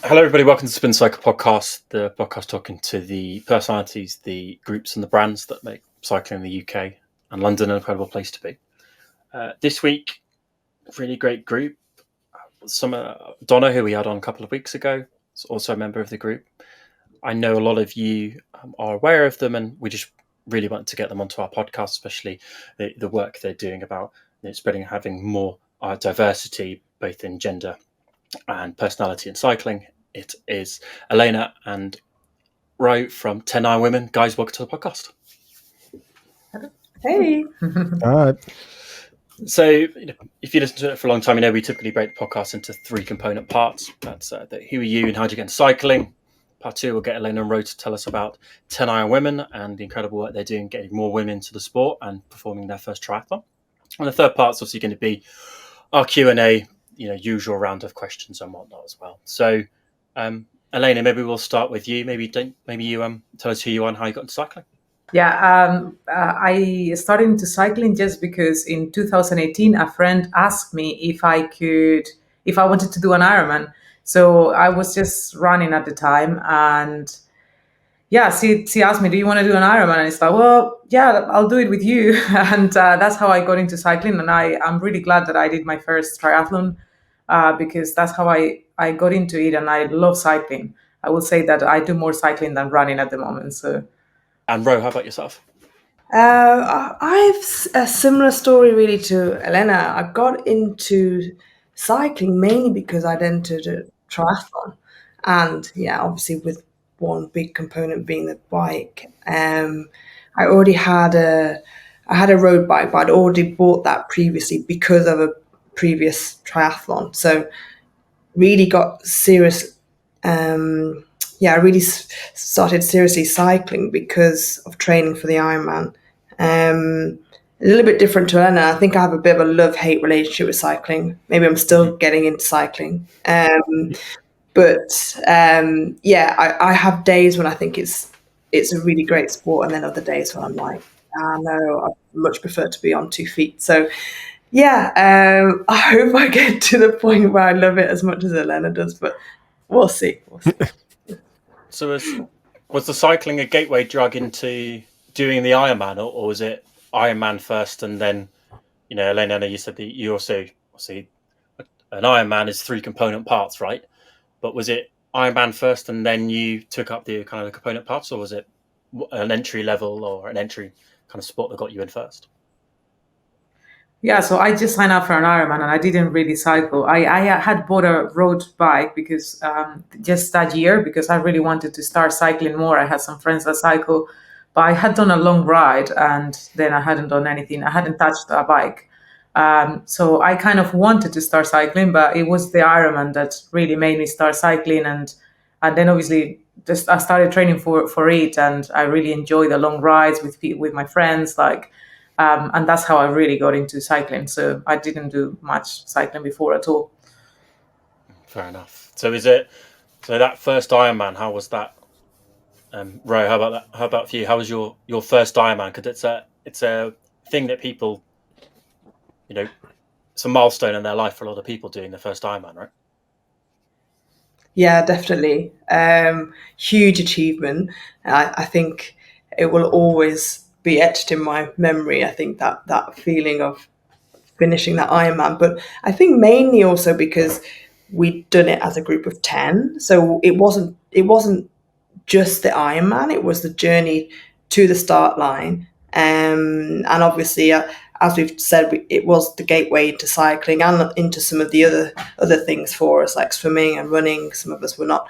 Hello, everybody. Welcome to Spin Cycle Podcast, the podcast talking to the personalities, the groups, and the brands that make cycling in the UK and London an incredible place to be. This week, really great group. Donna, who we had on a couple of weeks ago, is also a member of the group. I know a lot of you are aware of them, and we just really want to get them onto our podcast, especially the work they're doing about spreading, having more diversity, both in gender and personality in cycling. It is Elena and Row from 10IronWomen. Guys, welcome to the podcast. Hey. All right. So, if you listen to it for a long time, we typically break the podcast into three component parts. That's who are you and how do you get into cycling? Part two, we'll get Elena and Row to tell us about 10IronWomen and the incredible work they're doing getting more women into the sport and performing their first triathlon. And the third part's obviously going to be our Q&A, usual round of questions and whatnot as well. So, Elena, maybe we'll start with you. Maybe you tell us who you are and how you got into cycling. Yeah, I started into cycling just because in 2018 a friend asked me if I wanted to do an Ironman. So I was just running at the time, and yeah, she asked me, "Do you want to do an Ironman?" And it's like, well, yeah, I'll do it with you. And that's how I got into cycling. And I'm really glad that I did my first triathlon because that's how I got into it, and I love cycling. I will say that I do more cycling than running at the moment. So. And Ro, how about yourself? I've a similar story really to Elena. I got into cycling mainly because I'd entered a triathlon, and yeah, obviously with one big component being the bike. I already had a road bike, but I'd already bought that previously because of a previous triathlon. So really got serious. I really started seriously cycling because of training for the Ironman. A little bit different to Elena. I think I have a bit of a love-hate relationship with cycling. Maybe I'm still getting into cycling. I have days when I think it's a really great sport, and then other days when I'm like, no, I much prefer to be on 2 feet. So yeah, I hope I get to the point where I love it as much as Elena does, but we'll see. So was the cycling a gateway drug into doing the Ironman, or was it Ironman first and then, Elena, I know you said that you also see an Ironman is three component parts, right? But was it Ironman first and then you took up the kind of the component parts, or was it an entry level or an entry kind of sport that got you in first? Yeah, so I just signed up for an Ironman and I didn't really cycle. I had bought a road bike because just that year, because I really wanted to start cycling more. I had some friends that cycle, but I had done a long ride and then I hadn't done anything. I hadn't touched a bike. So I kind of wanted to start cycling, but it was the Ironman that really made me start cycling. And then obviously just I started training for it, and I really enjoy the long rides with my friends, and that's how I really got into cycling. So I didn't do much cycling before at all. Fair enough. So that first Ironman? How was that? Ro, how about that? How about for you? How was your first Ironman? Because it's a thing that people, it's a milestone in their life for a lot of people doing the first Ironman, right? Yeah, definitely. Huge achievement. I think it will always be etched in my memory. I think that feeling of finishing that Ironman, but I think mainly also because we'd done it as a group of 10, so it wasn't just the Ironman; it was the journey to the start line. And obviously, as we've said, it was the gateway into cycling and into some of the other things for us, like swimming and running. Some of us were not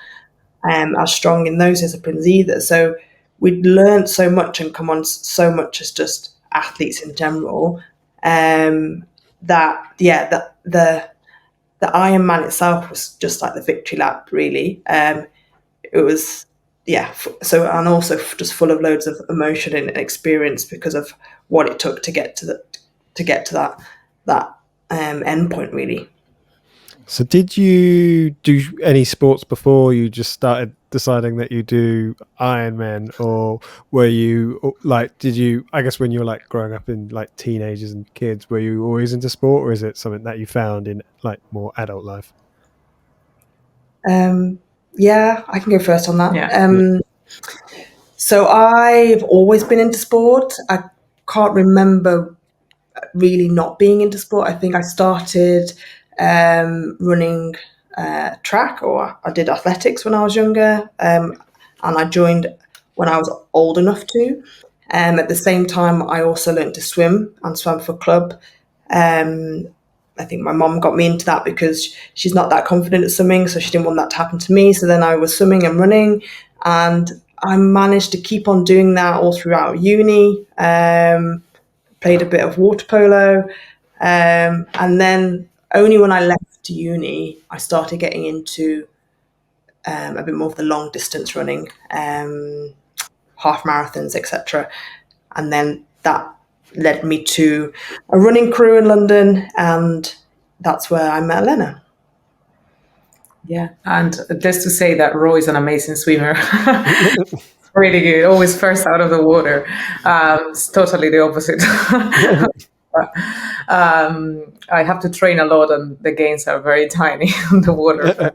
as strong in those disciplines either. So we'd learned so much and come on so much as just athletes in general. The Ironman itself was just like the victory lap, really. It was, so, and also just full of loads of emotion and experience because of what it took to get to that end point, really. So did you do any sports before you just started deciding that you do Ironman, or were you I guess when you were like growing up in like teenagers and kids, were you always into sport, or is it something that you found in like more adult life? Yeah, I can go first on that. Yeah. So I've always been into sport. I can't remember really not being into sport. I think I started running track, or I did athletics when I was younger, and I joined when I was old enough to. At the same time, I also learned to swim and swam for club. Um, I think my mom got me into that because she's not that confident at swimming, so she didn't want that to happen to me. So then I was swimming and running, and I managed to keep on doing that all throughout uni. Played a bit of water polo, and then only when I left uni, I started getting into a bit more of the long distance running, half marathons, etc. And then that led me to a running crew in London, and that's where I met Elena. Yeah, and just to say that Roy is an amazing swimmer. Really good, always first out of the water. It's totally the opposite. I have to train a lot, and the gains are very tiny on the water.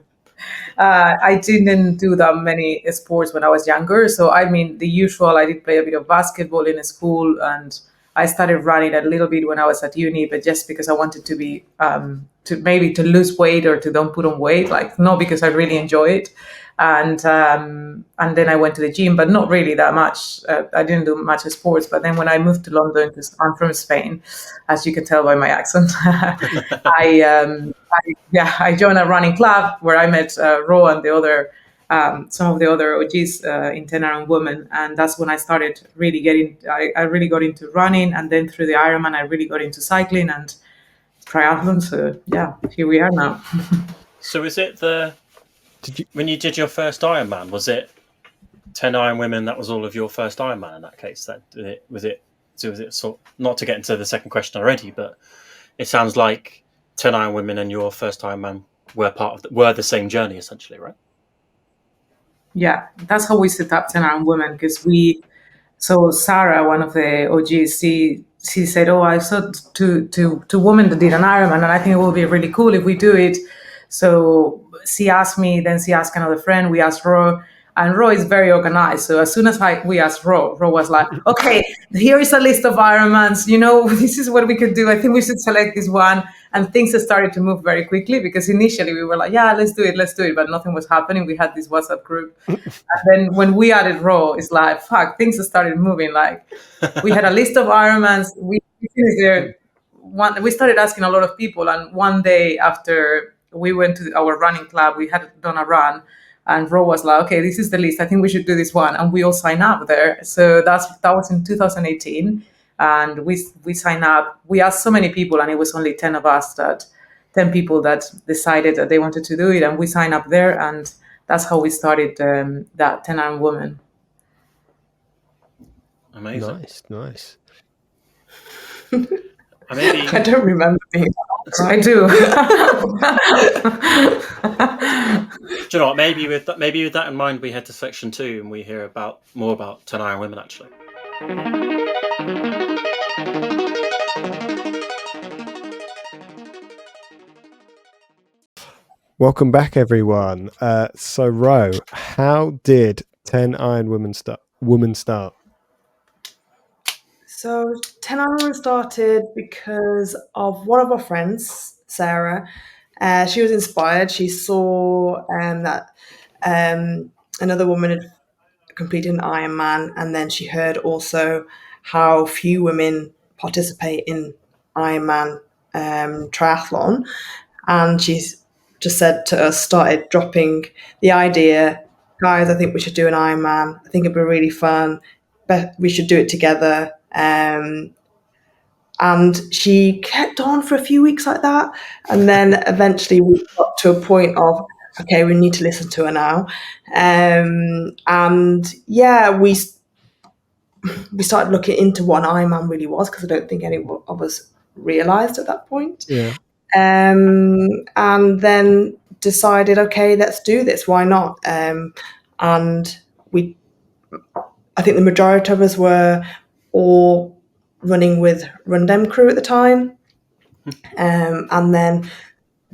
I didn't do that many sports when I was younger. So, I mean, the usual, I did play a bit of basketball in school, and I started running a little bit when I was at uni, but just because I wanted to be, to lose weight or to don't put on weight, like, not because I really enjoy it. And then I went to the gym, but not really that much. I didn't do much of sports. But then when I moved to London, because I'm from Spain, as you can tell by my accent, I joined a running club where I met Ro and the other some of the other OGs in 10IronWomen, and that's when I started really getting. I really got into running, and then through the Ironman, I really got into cycling and triathlon. So yeah, here we are now. So is it when you did your first Ironman, was it 10IronWomen? That was all of your first Ironman in that case. Was it sort, not to get into the second question already, but it sounds like 10IronWomen and your first Ironman were the same journey essentially, right? Yeah, that's how we set up 10IronWomen, because so Sarah, one of the OGs, she said, "Oh, I saw two women that did an Ironman, and I think it will be really cool if we do it." So she asked me, then she asked another friend, we asked Ro, and Ro is very organized. So as soon as we asked Ro was like, "Okay, here is a list of Ironmans. This is what we could do. I think we should select this one." And things started to move very quickly, because initially we were like, "Yeah, let's do it," but nothing was happening. We had this WhatsApp group. And then when we added Raw, it's like, fuck, things started moving. Like, we had a list of Ironmans. We finished there. We started asking a lot of people. And one day after we went to our running club, we had done a run. And Raw was like, "Okay, this is the list. I think we should do this one." And we all signed up there. So that was in 2018. And we signed up. We asked so many people, and it was only 10 people that decided that they wanted to do it. And we signed up there, and that's how we started that 10IronWomen. Amazing. Nice. I don't remember being. I do. Do you know what? Maybe with that in mind, we head to section 2 and we hear more about 10IronWomen actually. Welcome back, everyone. So, Ro, how did 10IronWomen start? So 10IronWomen started because of one of our friends, Sarah. She was inspired. She saw that another woman had completed an Ironman, and then she heard also how few women participate in Ironman triathlon, and she's just said to us, started dropping the idea, "Guys, I think we should do an Ironman. I think it'd be really fun, but we should do it together." And she kept on for a few weeks like that, and then eventually we got to a point of, okay, we need to listen to her now. And yeah, we started looking into what an Ironman really was, because I don't think any of us realised at that point. Yeah. And then decided, okay, let's do this. Why not? And I think the majority of us were all running with Run Dem crew at the time. And then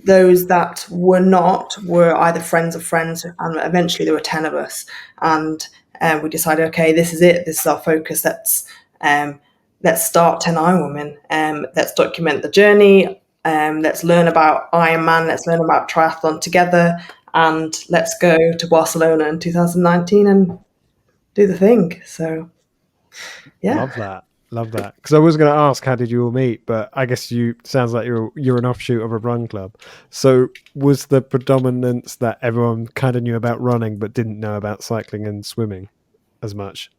those that were not were either friends of friends, and eventually there were 10 of us, and we decided, okay, this is it, this is our focus, let's start 10 Ironwomen, let's document the journey, let's learn about Ironman, let's learn about triathlon together, and let's go to Barcelona in 2019 and do the thing. So yeah. Love that. Because I was going to ask, how did you all meet? But I guess sounds like you're an offshoot of a run club. So was the predominance that everyone kind of knew about running but didn't know about cycling and swimming as much?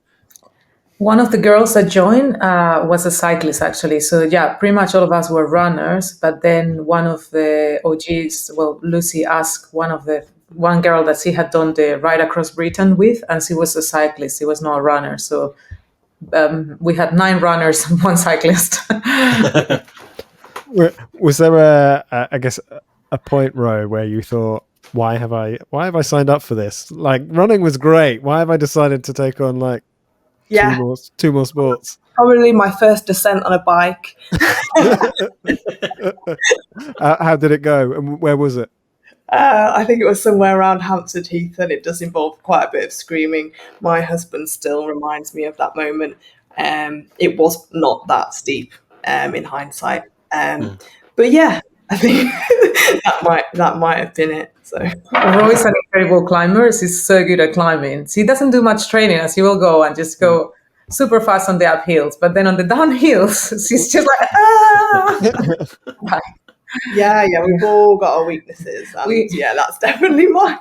One of the girls that joined was a cyclist, actually. So yeah, pretty much all of us were runners. But then one of the OGs, well, Lucy asked one girl that she had done the ride across Britain with, and she was a cyclist. She was not a runner. So we had 9 runners and 1 cyclist. Was there a point, Row, where you thought, why have I signed up for this? Like, running was great. Why have I decided to take on like two more sports? Probably my first descent on a bike. How did it go, and where was it? I think it was somewhere around Hampstead Heath, and it does involve quite a bit of screaming. My husband still reminds me of that moment. It was not that steep in hindsight. But yeah, I think that might have been it. So Roy is an incredible climber. He's so good at climbing. He doesn't do much training, as he will go and just go super fast on the uphills. But then on the downhills, he's just like, ah! Yeah, we've all got our weaknesses. And that's definitely mine.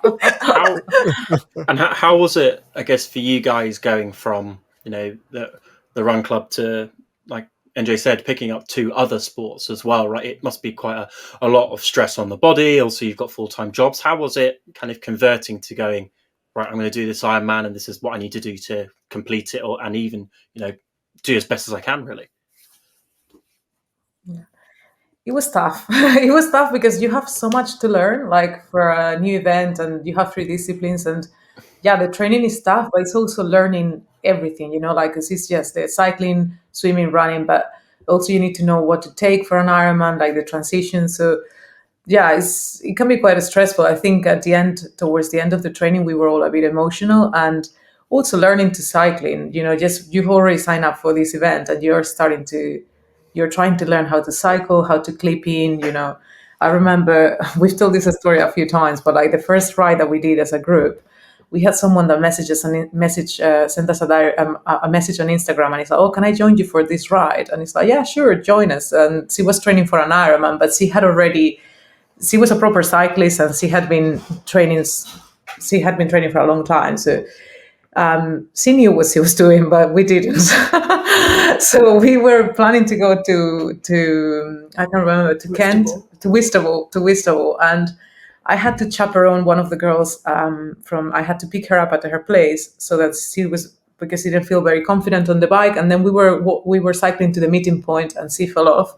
How was it, I guess, for you guys going from, the run club to, like NJ said, picking up 2 other sports as well, right? It must be quite a lot of stress on the body. Also, you've got full-time jobs. How was it kind of converting to going, right, I'm going to do this Ironman and this is what I need to do to complete it, and even, do as best as I can, really? Yeah. It was tough. It was tough because you have so much to learn, like for a new event, and you have 3 disciplines, and the training is tough, but it's also learning everything, like it's just the cycling, swimming, running, but also you need to know what to take for an Ironman, like the transition. So it can be quite stressful. I think towards the end of the training, we were all a bit emotional, and also learning to cycling, just you've already signed up for this event and you're trying to learn how to cycle, how to clip in, I remember we've told this story a few times, but like the first ride that we did as a group, we had someone that sent us a message on Instagram, and he's like, "Oh, can I join you for this ride?" And it's like, "Yeah, sure, join us." And she was training for an Ironman, but she was a proper cyclist, and she had been training for a long time. So she knew what she was doing, but we didn't. So we were planning to go to I can't remember, to Kent, to Whitstable, and I had to chaperone one of the girls I had to pick her up at her place, so that because she didn't feel very confident on the bike. And then we were cycling to the meeting point, and she fell off.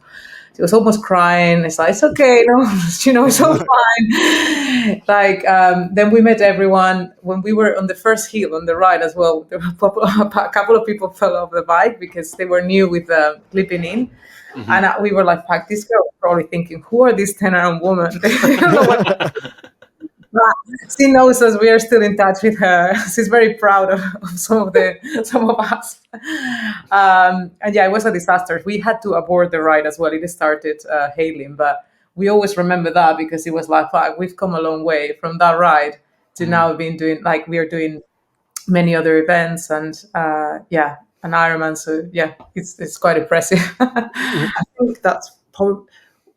She was almost crying. It's like, it's okay, it's all fine. Like, then we met everyone. When we were on the first hill on the ride as well, there were a couple of people fell off the bike because they were new with clipping in. Mm-hmm. And we were like, fuck, this girl probably thinking, who are these 10IronWomen? They don't know what. She knows us. We are still in touch with her. She's very proud of some of us. And it was a disaster. We had to abort the ride as well. It started hailing, but we always remember that because it was like, fuck, we've come a long way from that ride to now being doing, like, we are doing many other events and an Ironman. So it's quite impressive. I think that's probably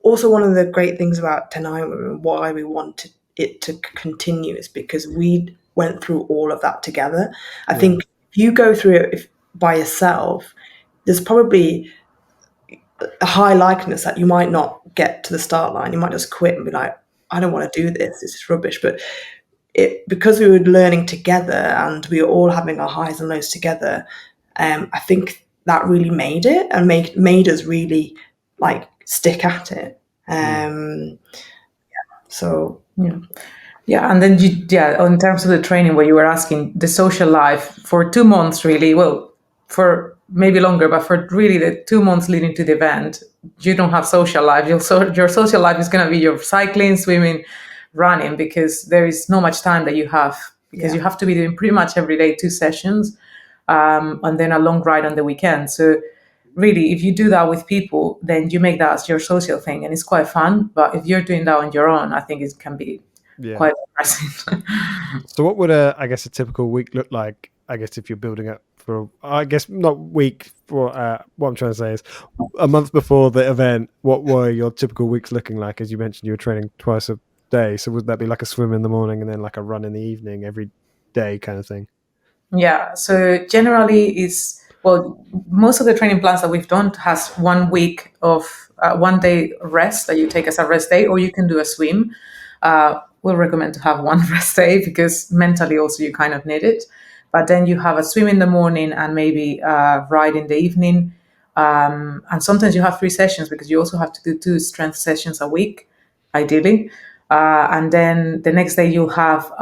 also one of the great things about 10IronWomen and why we wanted it to continue is because we went through all of that together. I think if you go through it by yourself, there's probably a high likeness that you might not get to the start line. You might just quit and be like, I don't want to do this. This is rubbish. But because we were learning together and we were all having our highs and lows together, I think that really made it and made us really like stick at it. So and then in terms of the training, where you were asking the social life for 2 months, really, well, for maybe longer, but for really the 2 months leading to the event, you don't have social life. Your social life is going to be your cycling, swimming, running, because there is not much time that you have, because you have to be doing pretty much every day 2 sessions, and then a long ride on the weekend. So really, if you do that with people, then you make that as your social thing, and it's quite fun. But if you're doing that on your own, I think it can be quite depressing. So what would I guess a typical week look like? I guess if you're building up for, I guess not week for, what I'm trying to say is a month before the event, what were your typical weeks looking like? As you mentioned, you were training twice a day. So would that be like a swim in the morning and then like a run in the evening every day kind of thing? Yeah, so generally most of the training plans that we've done has 1 week of 1 day rest that you take as a rest day, or you can do a swim. We'll recommend to have one rest day because mentally also you kind of need it. But then you have a swim in the morning and maybe a ride in the evening. And sometimes you have 3 sessions because you also have to do 2 strength sessions a week, ideally. And then the next day you have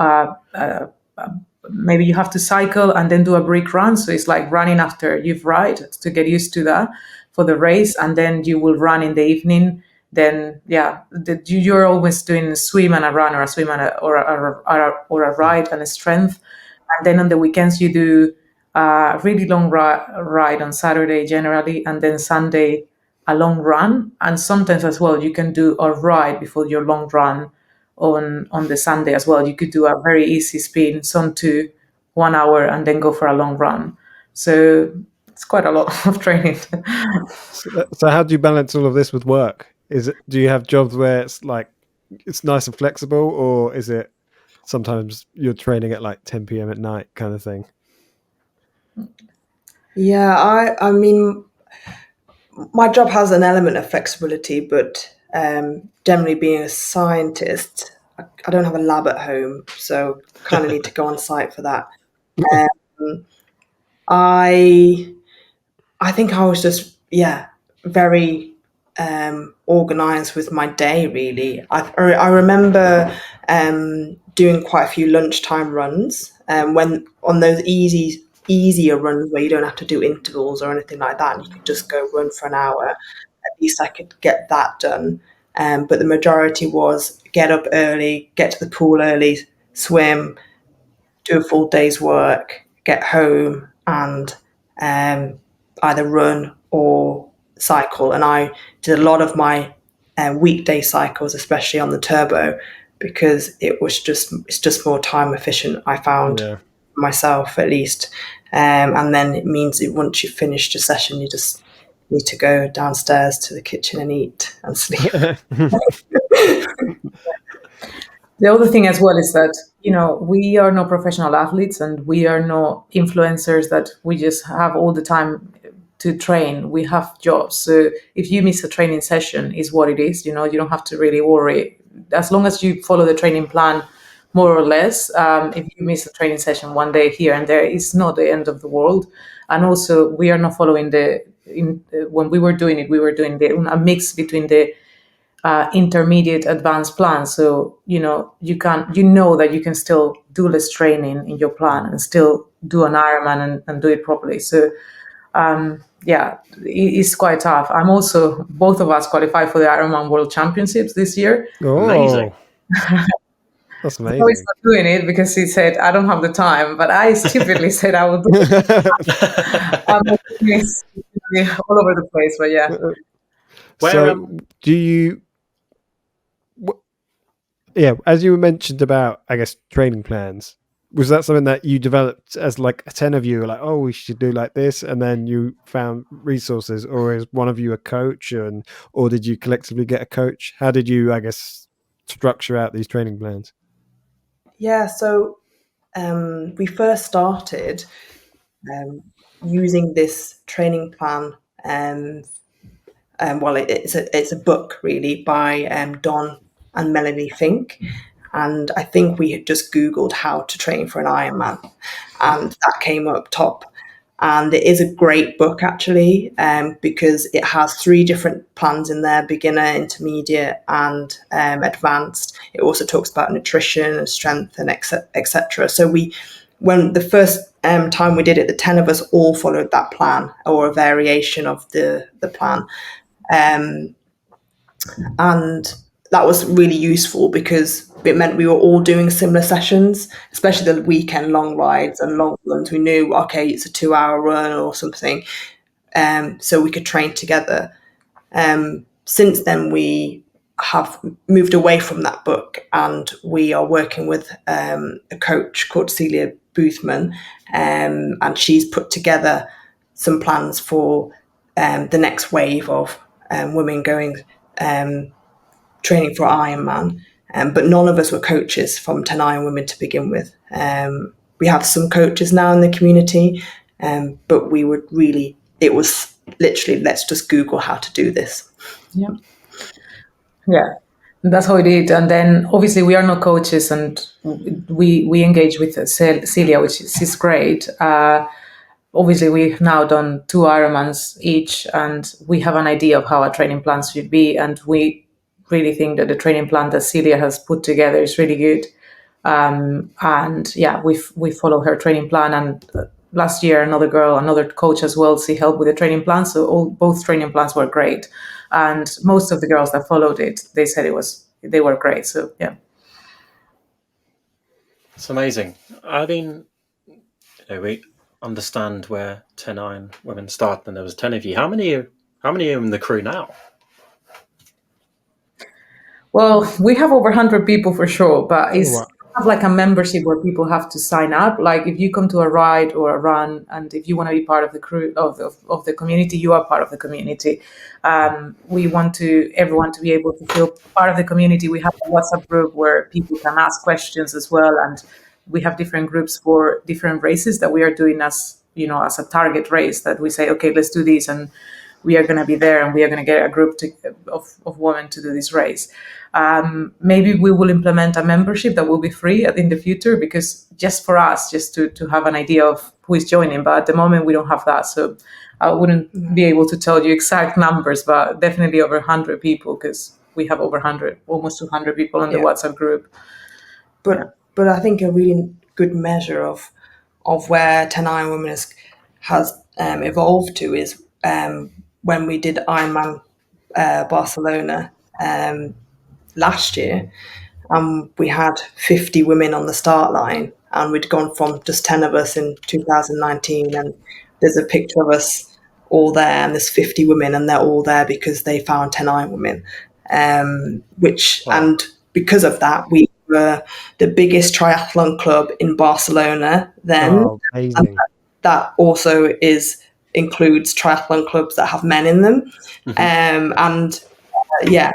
maybe you have to cycle and then do a brick run. So it's like running after you've ride to get used to that for the race. And then you will run in the evening. Then, you're always doing a swim and a run, or a swim and or a ride and a strength. And then on the weekends, you do a really long ride on Saturday generally, and then Sunday, a long run. And sometimes as well, you can do a ride before your long run on the Sunday as well. You could do a very easy spin, some to 1 hour, and then go for a long run. So it's quite a lot of training. So how do you balance all of this with work? Do you have jobs where it's like it's nice and flexible, or is it sometimes you're training at like 10 p.m. at night kind of thing? Yeah, I mean, my job has an element of flexibility, but generally being a scientist, I don't have a lab at home, so kind of need to go on site for that. I think I was just very organized with my day. Really, I remember doing quite a few lunchtime runs, when on those easier runs where you don't have to do intervals or anything like that, and you could just go run for an hour. At least I could get that done. But the majority was get up early, get to the pool early, swim, do a full day's work, get home, and either run or cycle. And I did a lot of my weekday cycles, especially on the turbo, because it's just more time efficient, I found, myself at least. And then it means that once you've finished a session, you just need to go downstairs to the kitchen and eat and sleep. The other thing as well is that, we are not professional athletes, and we are not influencers that we just have all the time to train. We have jobs. So if you miss a training session, is what it is. You don't have to really worry. As long as you follow the training plan, more or less, if you miss a training session 1 day here and there, it's not the end of the world. And also, we are not following when we were doing it, we were doing a mix between the intermediate advanced plan. So you know that you can still do less training in your plan and still do an Ironman and do it properly. So it's quite tough. Both of us qualified for the Ironman World Championships this year. Amazing. That's I amazing. was not doing it because he said I don't have the time, but I stupidly said I will do it. It's all over the place, but yeah. So do you? As you mentioned about, I guess, training plans, was that something that you developed as like 10 of you, like, oh, we should do like this, and then you found resources, or is one of you a coach, or did you collectively get a coach? How did you, I guess, structure out these training plans? Yeah, so we first started using this training plan. It's a book really by Don and Melanie Fink, and I think we had just Googled how to train for an Ironman, and that came up top. And it is a great book actually, because it has 3 different plans in there: beginner, intermediate, and advanced. It also talks about nutrition and strength and etc. So we when the first time we did it, the 10 of us all followed that plan or a variation of the plan. And that was really useful because it meant we were all doing similar sessions, especially the weekend long rides and long runs. We knew, okay, it's a 2-hour run or something. So we could train together. Since then, we have moved away from that book, and we are working with a coach called Celia Boothman, and she's put together some plans for the next wave of women going training for Ironman. But none of us were coaches from 10IronWomen to begin with. We have some coaches now in the community, but we would really, it was literally, let's just Google how to do this. Yeah. Yeah. That's how we did. And then obviously we are not coaches, and we engage with Celia, which is great. Obviously we've now done 2 Ironmans each, and we have an idea of how our training plans should be. And we really think that the training plan that Celia has put together is really good. And yeah, we follow her training plan. And last year, another coach as well, she helped with the training plan. So both training plans were great. And most of the girls that followed it, they said they were great. So yeah. It's amazing. I mean, we understand where 10IronWomen started, and there was 10 of you. How many are in the crew now? Well, we have over 100 people for sure, but it's have like a membership where people have to sign up. Like if you come to a ride or a run, and if you want to be part of the crew of the community, you are part of the community. We want everyone to be able to feel part of the community. We have a WhatsApp group where people can ask questions as well, and we have different groups for different races that we are doing as a target race, that we say, okay, let's do this, and we are going to be there, and we are going to get a group of women to do this race. Maybe we will implement a membership that will be free in the future, because just for us, just to have an idea of who is joining. But at the moment, we don't have that. So I wouldn't be able to tell you exact numbers, but definitely over 100 people, because we have over 100, almost 200 people in the WhatsApp group. But I think a really good measure of where 10IronWomen has evolved to is when we did Ironman Barcelona last year, and we had 50 women on the start line, and we'd gone from just 10 of us in 2019, and there's a picture of us all there, and there's 50 women, and they're all there because they found 10IronWomen, and because of that, we were the biggest triathlon club in Barcelona then. Amazing. And that also includes triathlon clubs that have men in them. Yeah,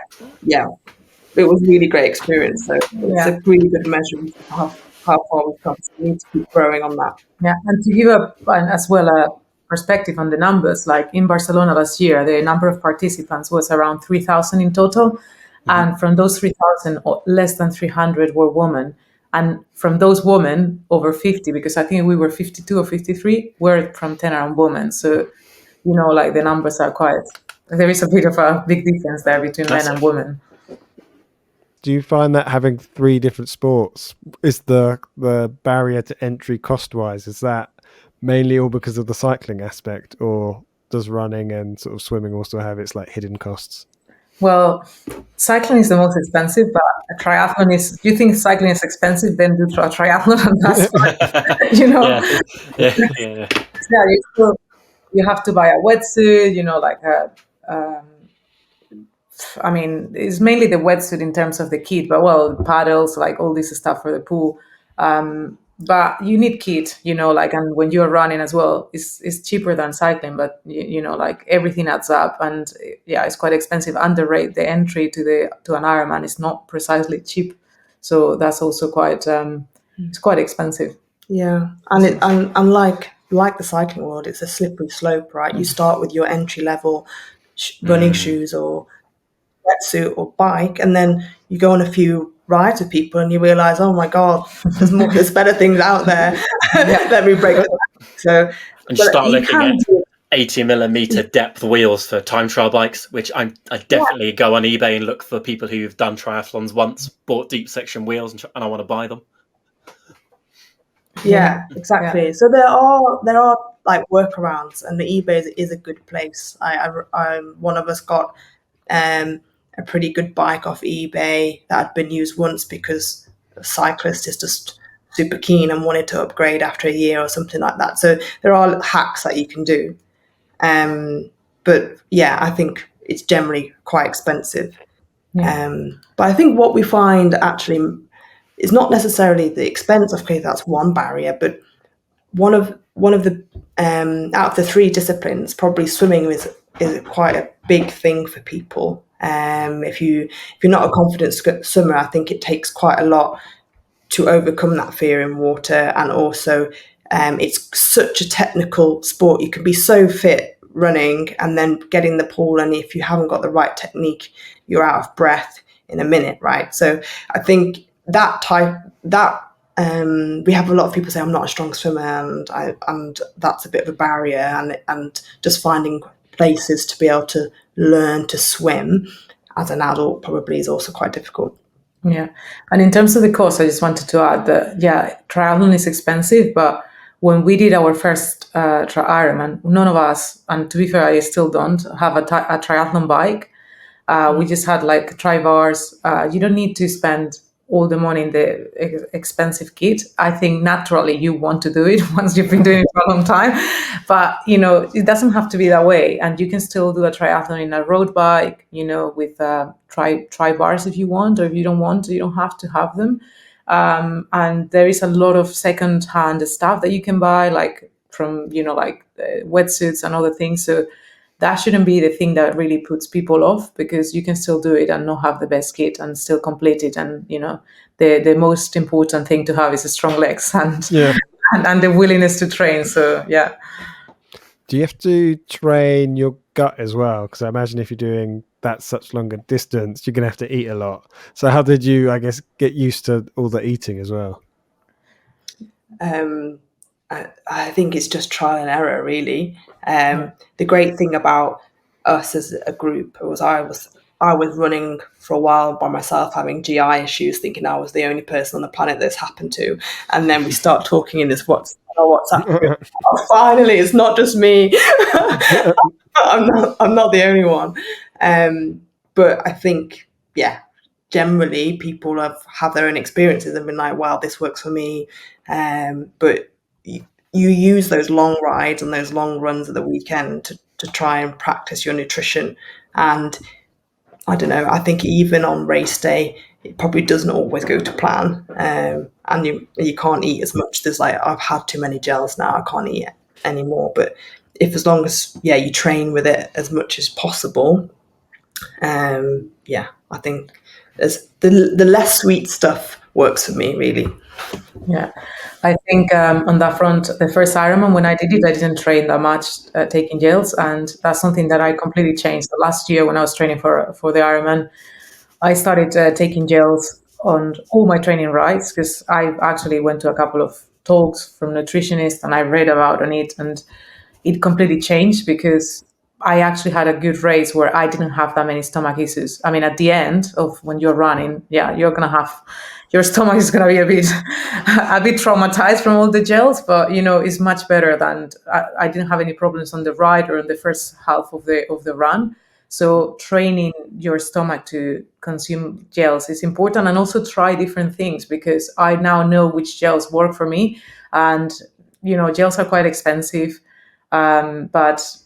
it was a really great experience. So it's a really good measure of how far we've come. So we need to keep growing on that. Yeah, and to give as well a perspective on the numbers, like in Barcelona last year, the number of participants was around 3,000 in total. And from those 3,000, less than 300 were women. And from those women, over 50, because I think we were 52 or 53, were from 10IronWomen. So, like the numbers are there is a bit of a big difference there between men and women. Do you find that having 3 different sports is the barrier to entry cost-wise? Is that mainly all because of the cycling aspect, or does running and sort of swimming also have its like hidden costs? Well, cycling is the most expensive, but a triathlon is. You think cycling is expensive? Then do a triathlon, and that's you have to buy a wetsuit. Like I mean, it's mainly the wetsuit in terms of the kit, but paddles, like all this stuff for the pool. But you need kit, and when you're running as well, it's cheaper than cycling, but like everything adds up, and it's quite expensive. And the entry to an Ironman is not precisely cheap, so that's also quite it's quite expensive. Yeah, and like the cycling world, it's a slippery slope, right? You start with your entry level running shoes or wetsuit or bike, and then you go on a few rides with people and you realize, oh my god, there's better things out there. Let me break it down. So and you start looking at 80mm depth wheels for time trial bikes, which I definitely go on eBay and look for people who've done triathlons once, bought deep section wheels, and I want to buy them. Yeah, exactly. So there are like workarounds, and the eBay is a good place. One of us got a pretty good bike off eBay that had been used once because a cyclist is just super keen and wanted to upgrade after a year or something like that. So there are hacks that you can do. But yeah, I think it's generally quite expensive. But I think what we find actually is not necessarily the expense. Okay, that's one barrier, but one of the out of the three disciplines, probably swimming is quite a big thing for people. If you're not a confident swimmer, I think it takes quite a lot to overcome that fear in water, and also it's such a technical sport. You can be so fit running and then get in the pool, and if you haven't got the right technique, you're out of breath in a minute, right? So I think we have a lot of people say I'm not a strong swimmer, and that's a bit of a barrier, and just finding places to be able to learn to swim as an adult probably is also quite difficult. Yeah. And in terms of the cost, I just wanted to add that, yeah, triathlon is expensive, but when we did our first Ironman, none of us, and to be fair, I still don't, have a triathlon bike. We just had like tri-bars. You don't need to spend all the money in the expensive kit. I think naturally you want to do it once you've been doing it for a long time, but it doesn't have to be that way. And you can still do a triathlon in a road bike, with tri-bars if you want, or if you don't want, you don't have to have them. And there is a lot of second-hand stuff that you can buy, like from wetsuits and other things. So that shouldn't be the thing that really puts people off, because you can still do it and not have the best kit and still complete it. And the most important thing to have is strong legs and and the willingness to train. So yeah. Do you have to train your gut as well? Because I imagine if you're doing that such longer distance, you're going to have to eat a lot. So how did you, I guess, get used to all the eating as well? I think it's just trial and error, really. The great thing about us as a group was I was running for a while by myself, having GI issues, thinking I was the only person on the planet this happened to. And then we start talking in this WhatsApp group. Oh, finally, it's not just me. I'm not the only one. But I think, yeah, generally people have had their own experiences and been like, wow, this works for me. But you use those long rides and those long runs at the weekend to try and practice your nutrition. And I don't know, I think even on race day, it probably doesn't always go to plan. And you can't eat as much. There's like, I've had too many gels now, I can't eat anymore. But as long as you train with it as much as possible, I think there's the less sweet stuff works for me, really. Yeah, I think on that front, the first Ironman, when I did it, I didn't train that much taking gels, and that's something that I completely changed. The last year when I was training for the Ironman, I started taking gels on all my training rides, because I actually went to a couple of talks from nutritionists and I read about on it, and it completely changed because I actually had a good race where I didn't have that many stomach issues. I mean, at the end of when you're running, you're going to have, your stomach is going to be a bit traumatized from all the gels, but it's much better than, I didn't have any problems on the ride or in the first half of the run. So training your stomach to consume gels is important, and also try different things, because I now know which gels work for me. And, gels are quite expensive. But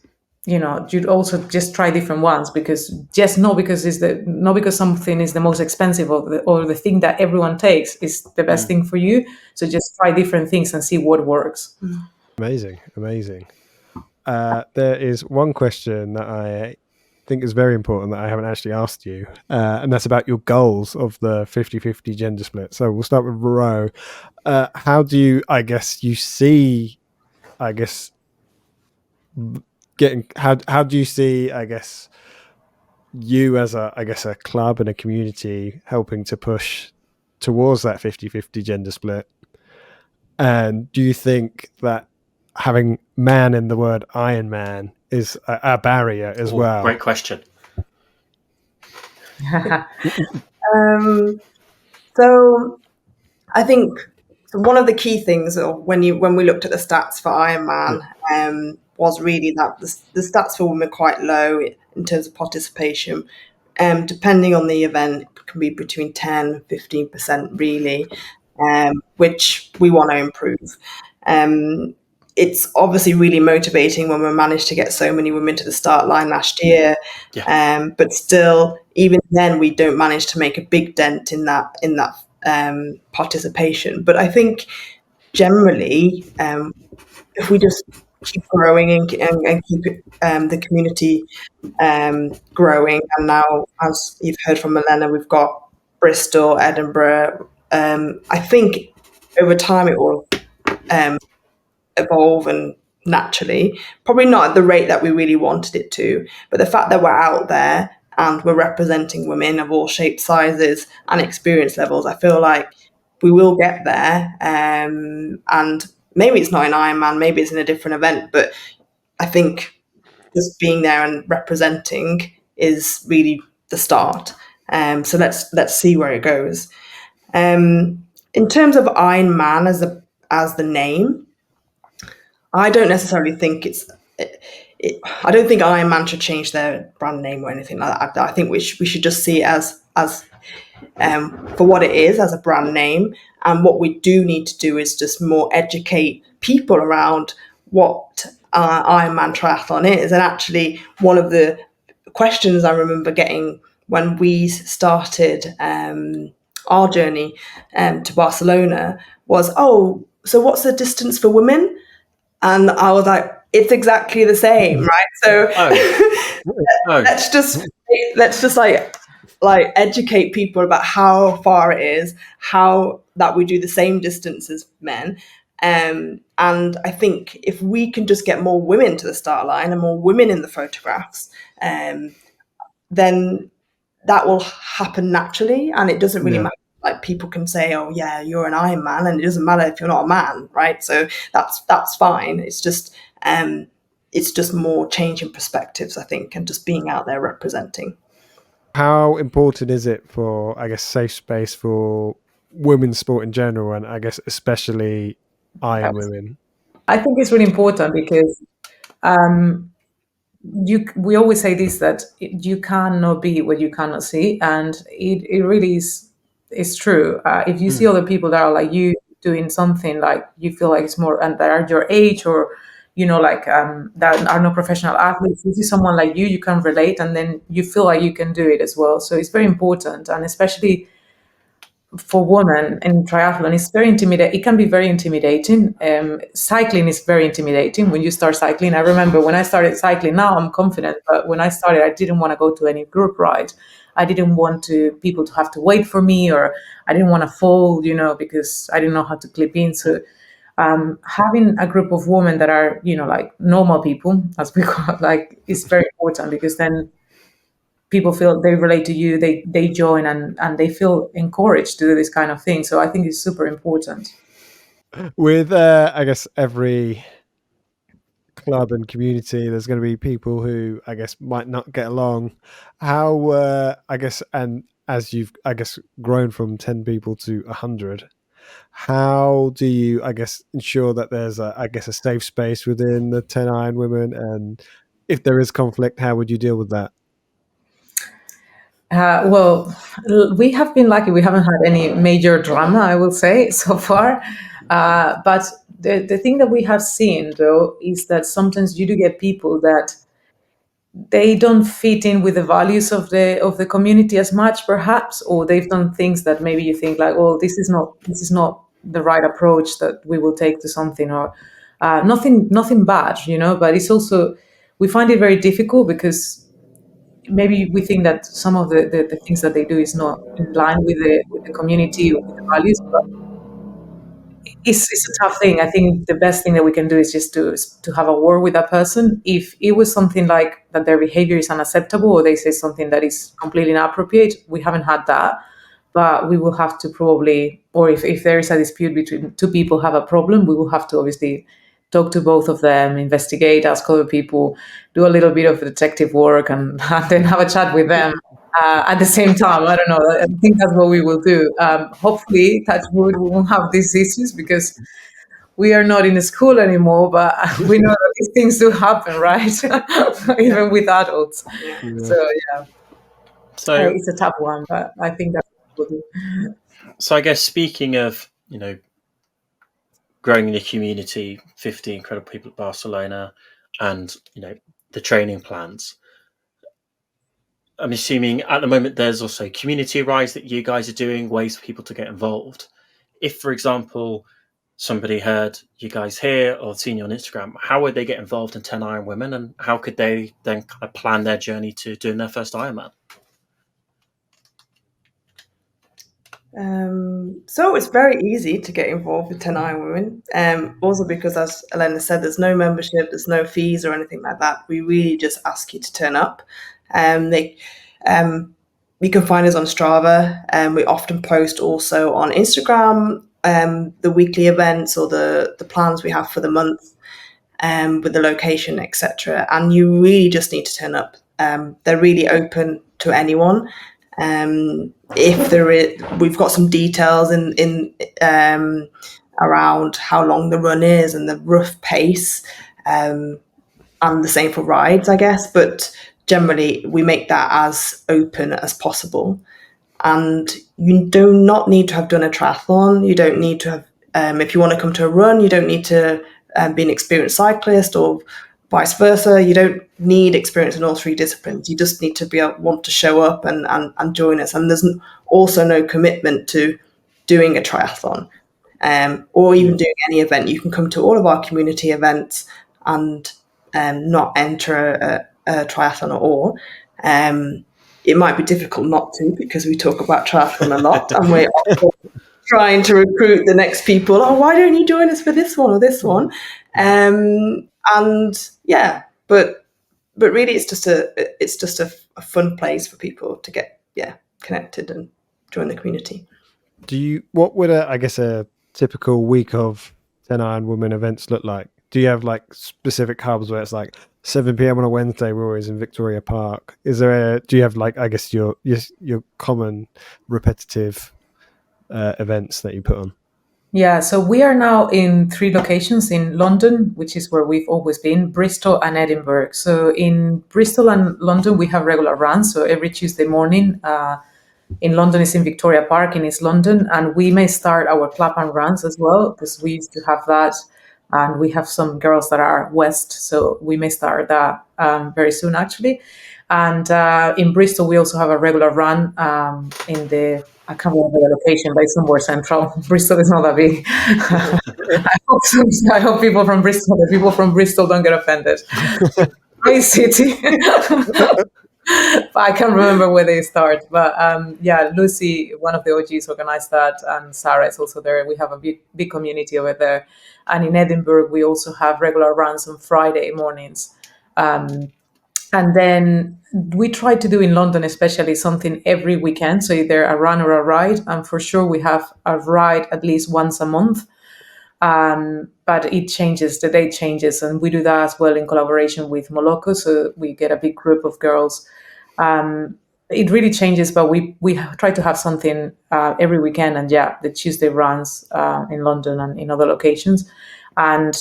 you'd also just try different ones, because not because something is the most expensive or the thing that everyone takes is the best thing for you. So just try different things and see what works. Amazing. There is one question that I think is very important that I haven't actually asked you, and that's about your goals of the 50-50 gender split. So we'll start with Row. How do you, how do you see, you as a club and a community helping to push towards that 50-50 gender split? And do you think that having man in the word Ironman is a barrier as well? Great question. So I think So one of the key things when we looked at the stats for Ironman was really that the stats for women are quite low in terms of participation. Depending on the event, it can be between 10 and 15% really, which we want to improve. It's obviously really motivating when we managed to get so many women to the start line last year. But still, even then, we don't manage to make a big dent in that participation. But I think generally, if we just keep growing and keep the community growing, and now, as you've heard from Elena, we've got Bristol, Edinburgh. I think over time it will evolve and naturally, probably not at the rate that we really wanted it to, but the fact that we're out there and we're representing women of all shapes, sizes and experience levels, I feel like we will get there. And maybe it's not in Ironman, maybe it's in a different event, but I think just being there and representing is really the start. So let's see where it goes. In terms of Ironman as the name, I don't necessarily think I don't think Ironman should change their brand name or anything like that. I think we should just see it as for what it is, as a brand name. And what we do need to do is just more educate people around what Ironman triathlon is. And actually, one of the questions I remember getting when we started our journey to Barcelona was, "Oh, so what's the distance for women?" And I was like, it's exactly the same, right? So let's just like educate people about how far it is, how that we do the same distance as men. And I think if we can just get more women to the start line and more women in the photographs, then that will happen naturally. And it doesn't really matter. Like, people can say, "Oh yeah, you're an Ironman," and it doesn't matter if you're not a man, right? So that's fine. It's just more changing perspectives, I think, and just being out there representing. How important is it for, I guess, safe space for women's sport in general, and I guess especially Iron women? I think it's really important because we always say this, that you cannot be what you cannot see, and it really is true. If you see other people that are like you doing something like you feel like it's more, and that are your age, or like that are not professional athletes, you see someone like you can relate, and then you feel like you can do it as well. So it's very important, and especially for women in triathlon, it's very intimidating. It can be very intimidating. Cycling is very intimidating when you start cycling. I remember when I started cycling, now I'm confident, but when I started, I didn't want to go to any group ride. I didn't want people to have to wait for me, or I didn't want to fall, because I didn't know how to clip in. So having a group of women that are, like normal people, as we call it, like, is very important, because then people feel they relate to you, they join, and they feel encouraged to do this kind of thing. So I think it's super important. With I guess every club and community, there's going to be people who I guess might not get along. How I guess, and as you've I guess grown from 10 people to 100, how do you I guess ensure that there's a safe space within the 10 Iron Women, and if there is conflict, how would you deal with that? Well, we have been lucky. We haven't had any major drama, I will say, so far. But the thing that we have seen, though, is that sometimes you do get people that they don't fit in with the values of the community as much, perhaps, or they've done things that maybe you think like, "Oh, this is not the right approach that we will take to something," or nothing bad, But it's also, we find it very difficult because maybe we think that some of the things that they do is not in line with the community or with the values, but it's a tough thing. I think the best thing that we can do is just to have a word with that person. If it was something like that their behavior is unacceptable, or they say something that is completely inappropriate, we haven't had that, but we will have to probably, or if there is a dispute between two people have a problem, we will have to obviously talk to both of them, investigate, ask other people, do a little bit of detective work, and then have a chat with them, at the same time. I don't know. I think that's what we will do. Hopefully, touch wood, we won't have these issues because we are not in school anymore, but we know that these things do happen, right? Even with adults. Yeah. So, yeah, So, it's a tough one, but I think that's what we'll do. so I guess speaking of, growing in the community, 50 incredible people at Barcelona, and, the training plans, I'm assuming at the moment there's also community rise that you guys are doing, ways for people to get involved. If, for example, somebody heard you guys here or seen you on Instagram, how would they get involved in 10 Iron Women, and how could they then kind of plan their journey to doing their first Ironman? So it's very easy to get involved with 10IronWomen. Also because, as Elena said, there's no membership, there's no fees or anything like that. We really just ask you to turn up. You can find us on Strava, and we often post also on Instagram the weekly events or the plans we have for the month, with the location, etc. And you really just need to turn up. They're really open to anyone. If there is, we've got some details in around how long the run is and the rough pace, and the same for rides, I guess. But generally, we make that as open as possible. And you do not need to have done a triathlon. You don't need to have, if you want to come to a run, you don't need to be an experienced cyclist or vice versa. You don't need experience in all three disciplines. You just need to want to show up and join us. And there's also no commitment to doing a triathlon, or even doing any event. You can come to all of our community events and not enter a triathlon at all. It might be difficult not to, because we talk about triathlon a lot, and we're also trying to recruit the next people. Oh, why don't you join us for this one or this one? And yeah, but really, it's just a fun place for people to get connected and join the community. What would a typical week of 10 Iron Women events look like? Do you have like specific hubs where it's like 7 p.m. on a Wednesday, we're always in Victoria Park? Do you have like, I guess, your common repetitive events that you put on? Yeah, so we are now in 3 locations in London, which is where we've always been, Bristol and Edinburgh. So in Bristol and London, we have regular runs. So every Tuesday morning, in London is in Victoria Park in East London, and we may start our Clapham runs as well, because we used to have that, and we have some girls that are west, so we may start that very soon actually. And in Bristol, we also have a regular run in the, I can't remember the location, but it's somewhere central. Bristol is not that big. I hope people from Bristol don't get offended. Great city. But I can't remember where they start. But Lucy, one of the OGs, organized that, and Sarah is also there. We have a big community over there. And in Edinburgh, we also have regular runs on Friday mornings. And then we try to do in London, especially, something every weekend. So either a run or a ride. And for sure, we have a ride at least once a month. But it changes, the date changes. And we do that as well in collaboration with Moloko. So we get a big group of girls. It really changes, but we try to have something every weekend. And the Tuesday runs in London and in other locations. And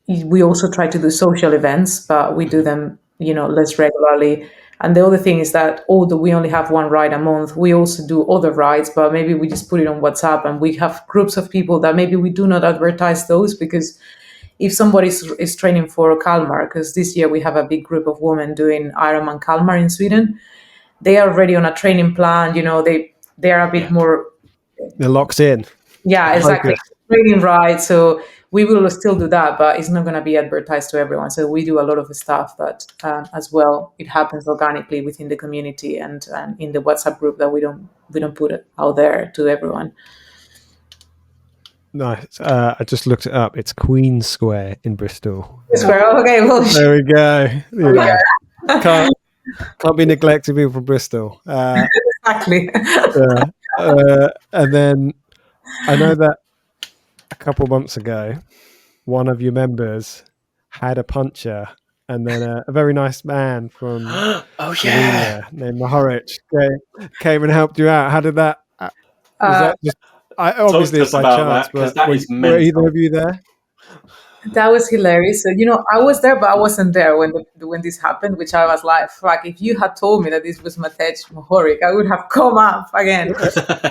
we also try to do social events, but we do them, less regularly. And the other thing is that although we only have one ride a month, we also do other rides, but maybe we just put it on WhatsApp, and we have groups of people that maybe we do not advertise those, because if somebody is training for Kalmar, because this year we have a big group of women doing Ironman Kalmar in Sweden, they are already on a training plan, they are a bit more... They're locked in. Yeah, exactly. Training right. So we will still do that, but it's not going to be advertised to everyone. So we do a lot of the stuff that as well, it happens organically within the community and in the WhatsApp group, that we don't put it out there to everyone. Nice. I just looked it up. It's Queen Square in Bristol. Square. Okay. Well, there we go. Can't be neglecting people from Bristol. Exactly. And then I know that a couple months ago, one of your members had a puncture and then a very nice man from Oh yeah. Slovenia named Mahoric came and helped you out. How did that? Was that just? Obviously, to it's us by about chance, that, 'cause but that is were either mental. of you there? That was hilarious. So, I was there, but I wasn't there when this happened, which I was like, fuck, if you had told me that this was Matej Mohoric, I would have come up again.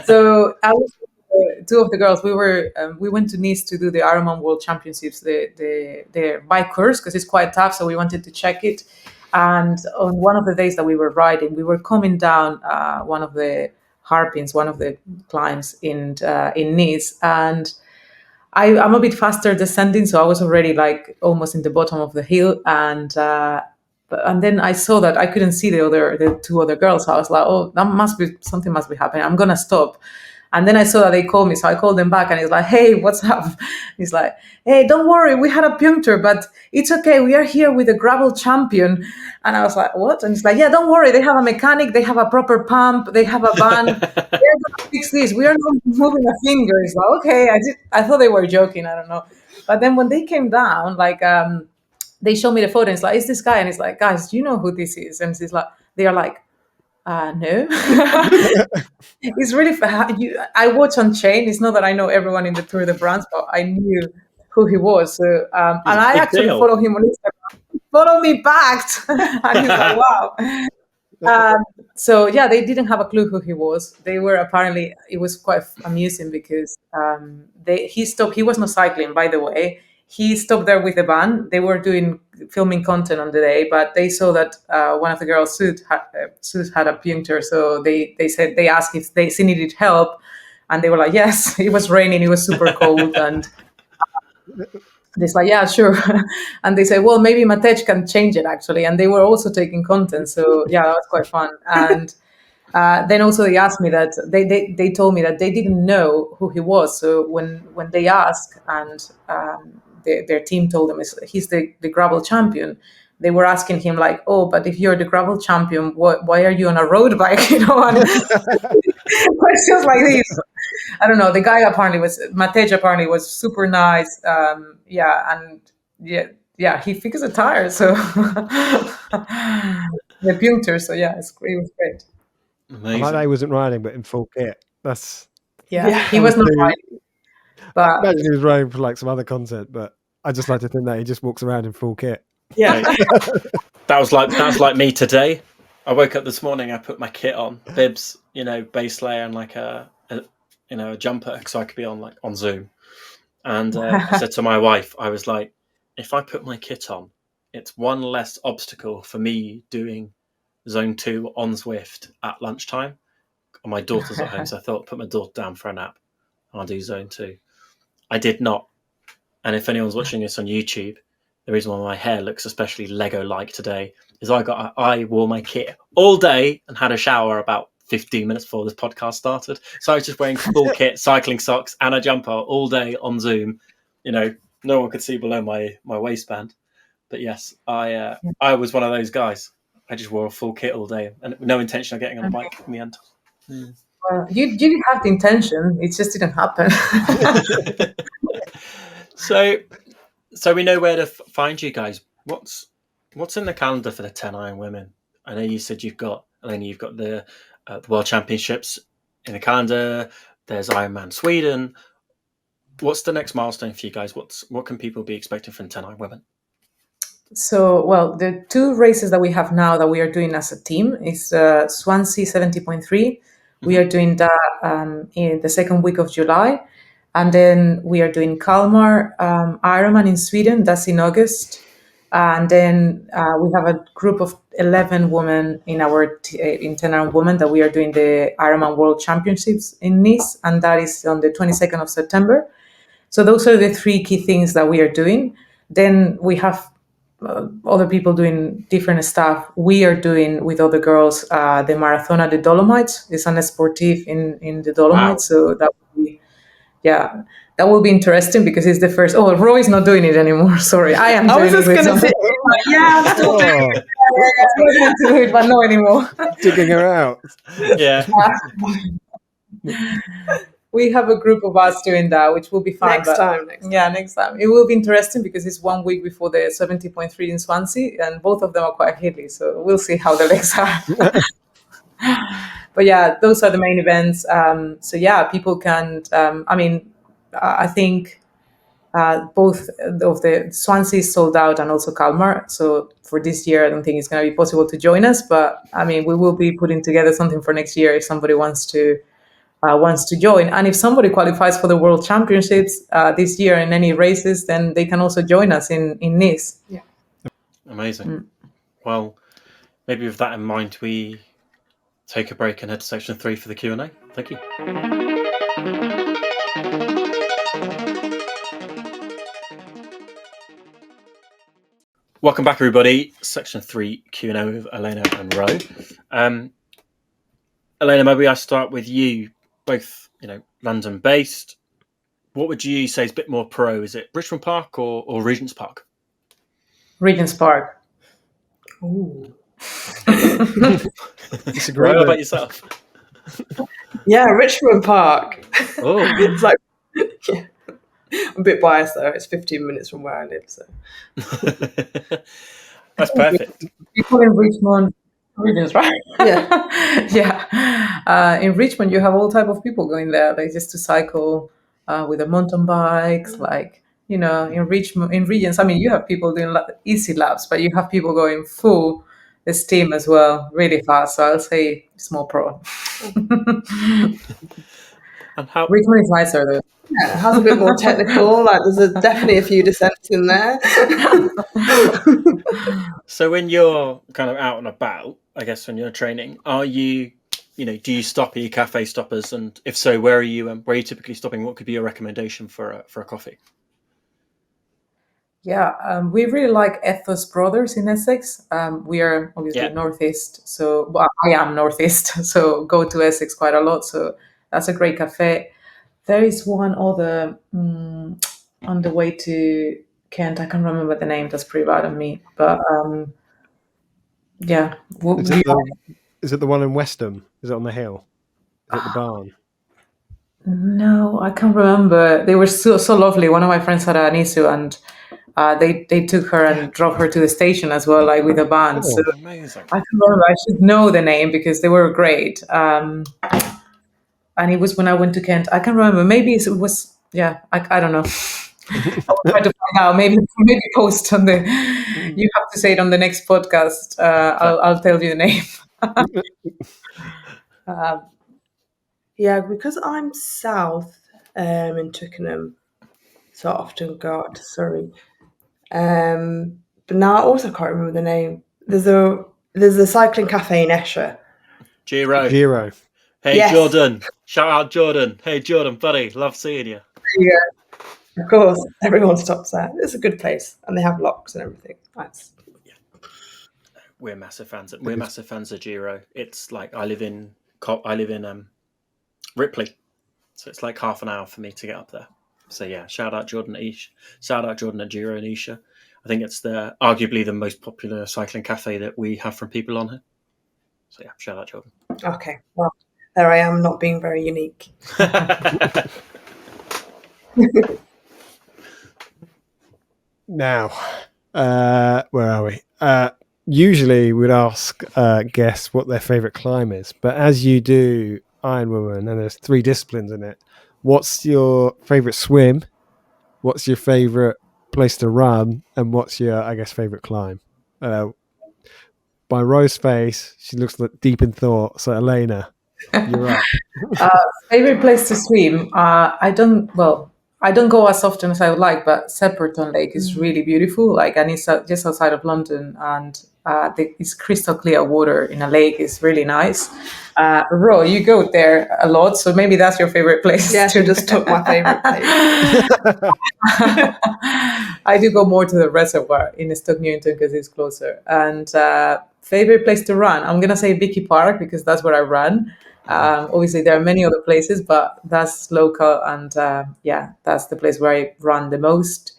So I was with two of the girls. We went to Nice to do the Ironman World Championships, the bike course, because it's quite tough. So we wanted to check it. And on one of the days that we were riding, we were coming down one of the hairpins, one of the climbs in Nice, and I'm a bit faster descending, so I was already like almost in the bottom of the hill, and then I saw that I couldn't see the two other girls. So I was like, oh, that must be something must be happening. I'm gonna stop. And then I saw that they called me, so I called them back, and he's like, "Hey, what's up?" He's like, "Hey, don't worry, we had a puncture, but it's okay. We are here with a gravel champion." And I was like, "What?" And he's like, "Yeah, don't worry. They have a mechanic. They have a proper pump. They have a van. They're gonna fix this. We are not moving a finger." It's like, okay. I thought they were joking. I don't know. But then when they came down, like they showed me the photo. And it's like, "Is this guy?" And it's like, "Guys, do you know who this is?" And it's like, they are like, no. It's really I watch on Chain. It's not that I know everyone in the Tour de France, but I knew who he was. So, and I actually follow him on Instagram. Follow me back. And he's like, wow. So yeah, they didn't have a clue who he was. They were apparently, it was quite amusing because he stopped. He was not cycling, by the way. He stopped there with the van. They were filming content on the day, but they saw that one of the girls, Sue, had a puncture. So they asked if she needed help, and they were like, yes. It was raining. It was super cold, and they're like, yeah, sure. And they say, well, maybe Matej can change it actually. And they were also taking content. So yeah, that was quite fun. And then also they asked me that they told me that they didn't know who he was. So when they asked, and their team told them he's the gravel champion, they were asking him like, oh, but if you're the gravel champion, why are you on a road bike? And questions like these. I don't know. The guy Matej apparently was super nice. He fixed the tire. So the puncture. So yeah, it was great. Amazing. I like that he wasn't riding, but in full kit. That's he was not riding. But I imagine he was riding for like some other content, but I just like to think that he just walks around in full kit. Yeah. That was like me today. I woke up this morning, I put my kit on, bibs, base layer, and like a jumper, so I could be on Zoom. And I said to my wife, I was like, if I put my kit on, it's one less obstacle for me doing Zone 2 on Zwift at lunchtime. And my daughter's at home, so I thought, put my daughter down for a nap. I'll do Zone 2. I did not. And if anyone's watching this on YouTube, the reason why my hair looks especially Lego-like today is I wore my kit all day and had a shower about 15 minutes before this podcast started. So I was just wearing full kit, cycling socks and a jumper all day on Zoom. No one could see below my waistband. But yes, I was one of those guys. I just wore a full kit all day and no intention of getting on a bike in the end. Well, you didn't have the intention. It just didn't happen. So we know where to find you guys. What's in the calendar for the 10 Iron Women? I know you said Elena, you've got the World Championships in the calendar. There's Ironman Sweden. What's the next milestone for you guys? What can people be expecting from 10 Iron Women? So, well, the two races that we have now that we are doing as a team is Swansea 70.3. We are doing that in the second week of July. And then we are doing Kalmar Ironman in Sweden. That's in August. And then we have a group of 11 women in our in 10 IronWomen that we are doing the Ironman World Championships in Nice. And that is on the 22nd of September. So those are the three key things that we are doing. Then we have other people doing different stuff. We are doing with other girls the Marathon at the Dolomites. It's an sportive in the Dolomites. Wow. So that would be, that will be interesting because it's the first. Oh, Roy is not doing it anymore. Sorry, I am. I was just going to say, I'm still doing it. I was going to do it, but not anymore. Digging her out. Yeah. we have a group of us doing that, which will be fun. Next time. Yeah, next time. It will be interesting because it's 1 week before the 70.3 in Swansea, and both of them are quite hilly. So we'll see how the legs are. But yeah, those are the main events. So yeah, people can. I think both of the Swansea is sold out and also Kalmar. So for this year, I don't think it's going to be possible to join us. But I mean, we will be putting together something for next year if somebody wants to join. And if somebody qualifies for the World Championships this year in any races, then they can also join us in Nice. Yeah. Amazing. Well, maybe with that in mind, we take a break and head to section 3 for the Q&A. Thank you. Welcome back, everybody. Section 3 Q&A with Elena and Row. Elena, maybe I start with you. Both, London-based. What would you say is a bit more pro? Is it Richmond Park or Regent's Park? Regent's Park. Ooh. It's a great Row, how about yourself? Yeah, Richmond Park. Oh, It's like, yeah. I'm a bit biased though. It's 15 minutes from where I live, so that's perfect. People in Richmond, Regent's, right? Yeah. Yeah. In Richmond, you have all type of people going there, like just to cycle with the mountain bikes, like in Richmond, in Regents. I mean, you have people doing easy laps, but you have people going full steam as well, really fast. So I'll say it's more pro. And how? Richmond is nicer though. Yeah, it has a bit more technical. Like there's definitely a few descents in there. So when you're kind of out and about, I guess when you're training, are you, do you stop at your cafe stoppers? And if so, where are you typically stopping? What could be your recommendation for a coffee? Yeah, we really like Ethos Brothers in Essex. We are obviously northeast, so I am northeast, so go to Essex quite a lot. So that's a great cafe. There is one other on the way to Kent. I can't remember the name. That's pretty bad on me. But yeah, Is it the one in Westham? Is it on the hill? Is it the barn? No, I can't remember. They were so lovely. One of my friends had an issue, and they took her and drove her to the station as well, like with a band. Oh, so amazing. I can't remember. I should know the name because they were great. And it was when I went to Kent. I can't remember. Maybe it was. Yeah, I don't know. I'll try to find out. Maybe post on the. You have to say it on the next podcast. I'll tell you the name. Yeah, because I'm south in Twickenham, so I often go out to Surrey. But now I also can't remember the name. There's a cycling cafe in Esher. Giro. Hey, yes. Jordan. Shout out Jordan. Hey, Jordan, buddy. Love seeing you. Yeah, of course. Everyone stops there. It's a good place. And they have locks and everything. Nice. Yeah. We're massive fans of Giro. It's like I live in Ripley. So it's like half an hour for me to get up there. So yeah, shout out Jordan at Giro and Isha. I think it's arguably the most popular cycling cafe that we have from people on here. So yeah, shout out Jordan. Okay. Well, there I am, not being very unique. Now, where are we? Usually we'd ask guests what their favourite climb is, but as you do Ironwoman, and there's 3 disciplines in it, what's your favourite swim? What's your favourite place to run? And what's your, I guess, favourite climb? By Rose's face, she looks deep in thought. So Elena, you're up. Favorite place to swim? I don't go as often as I would like, but Sepperton Lake is really beautiful. And it's just outside of London, and it's crystal clear water in a lake. It's really nice. Ro, you go there a lot, so maybe that's your favorite place. Yeah, she just took my favorite place. I do go more to the reservoir in Stoke Newington because it's closer. And favorite place to run? I'm gonna say Vicky Park because that's where I run. Obviously, there are many other places, but that's local, and that's the place where I run the most.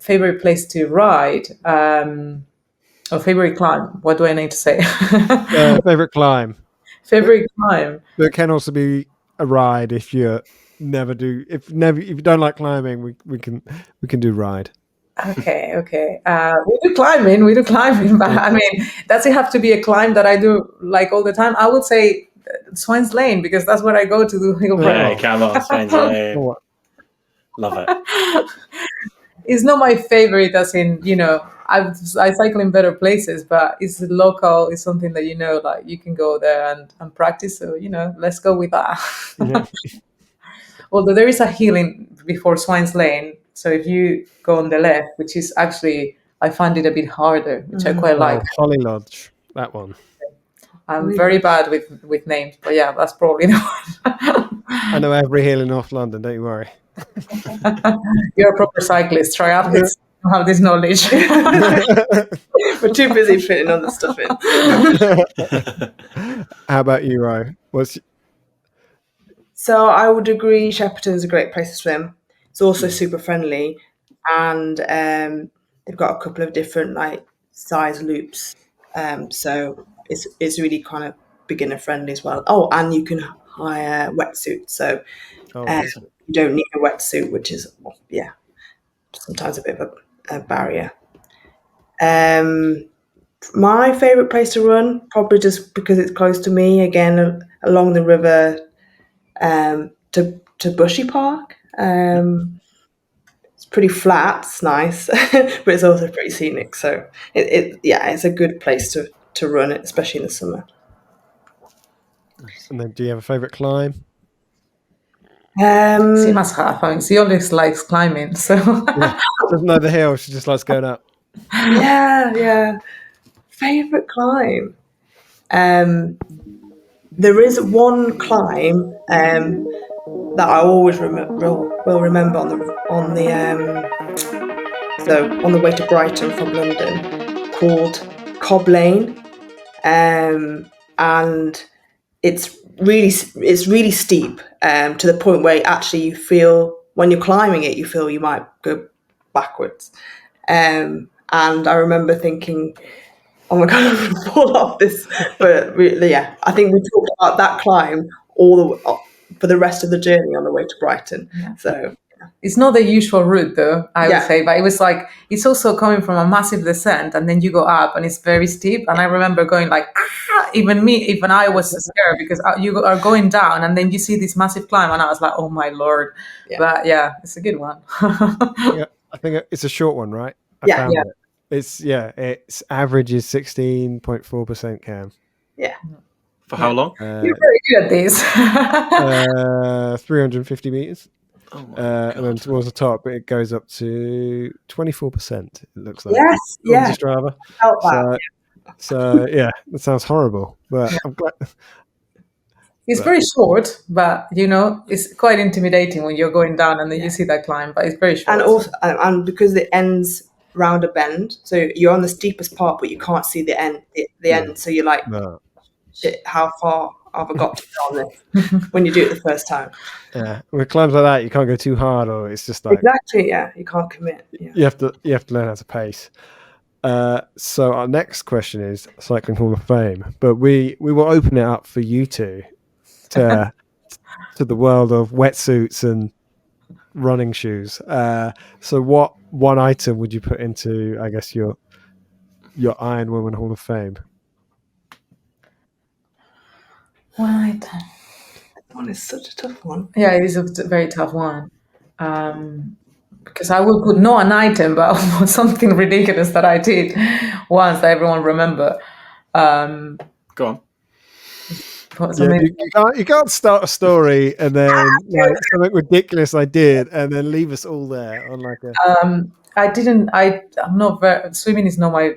Favorite place to ride, or favorite climb? What do I need to say? Favorite climb. Favorite climb. It can also be a ride if you if you don't like climbing, we can do ride. Okay. We do climbing, but I mean, does it have to be a climb that I do like all the time? I would say Swain's Lane, because that's where I go to do hill Hey, climb. come on, Swain's Lane. Oh, Love it. It's not my favorite, as in, I cycle in better places, but it's local. It's something that, like you can go there and practice. So, let's go with that. yeah. Although there is a hill before Swine's Lane. So if you go on the left, which is actually, I find it a bit harder, which I quite like. Holly Lodge, that one. I'm very bad with names, but yeah, that's probably the one. I know every hill in North London, don't you worry. You're a proper cyclist. Triathletes don't have this knowledge. We're too busy fitting other stuff in. How about you, Ro? So I would agree Shepperton's a great place to swim. It's also super friendly, and they've got a couple of different like size loops. So it's really kind of beginner friendly as well. Oh, and you can hire wetsuits. So you don't need a wetsuit, which is sometimes a bit of a barrier. My favourite place to run, probably just because it's close to me, again along the river, to Bushy Park. It's pretty flat, it's nice, but it's also pretty scenic. So it's a good place to run it, especially in the summer. And then, do you have a favourite climb? She must have. I mean, she always likes climbing, so Doesn't know the hill. She just likes going up. Yeah. Favourite climb. There is one climb that I always will remember on the way to Brighton from London, called Cobb Lane, and it's really steep, to the point where actually you feel when you're climbing it, you feel you might go backwards, and I remember thinking, oh my god, I'm going to fall off this. But really, I think we talked about that climb for the rest of the journey on the way to Brighton. Yeah. So it's not the usual route, though, I would say. But it was like, it's also coming from a massive descent, and then you go up, and it's very steep. And I remember going like, even I was scared, because you are going down, and then you see this massive climb, and I was like, oh my lord. Yeah. But it's a good one. I think it's a short one, right? I found it. Its average is 16.4% cam. Yeah. For how long? You're very good at this. 350 meters. Oh my and then towards the top, it goes up to 24%. It looks like. Yes. Yeah. Strava. So that sounds horrible, but I'm glad. It's very short, but it's quite intimidating when you're going down and then you see that climb. But it's very short. And also, and because it ends round a bend, so you're on the steepest part, but you can't see the end. The end, so you're like, shit, how far have I got to go on this? When you do it the first time. Yeah, with climbs like that, you can't go too hard, or it's just like exactly. Yeah, you can't commit. Yeah. You have to learn how to pace. So our next question is Cycling Hall of Fame, but we will open it up for you two to the world of wetsuits and running shoes. So what one item would you put into, I guess, your Iron Woman Hall of Fame? One item. That one is such a tough one. Yeah, it is a very tough one. Because I would put not an item, but something ridiculous that I did once that everyone remember. Go on. You can't start a story and then like something ridiculous I did and then leave us all there on like a. I'm not very, swimming is not my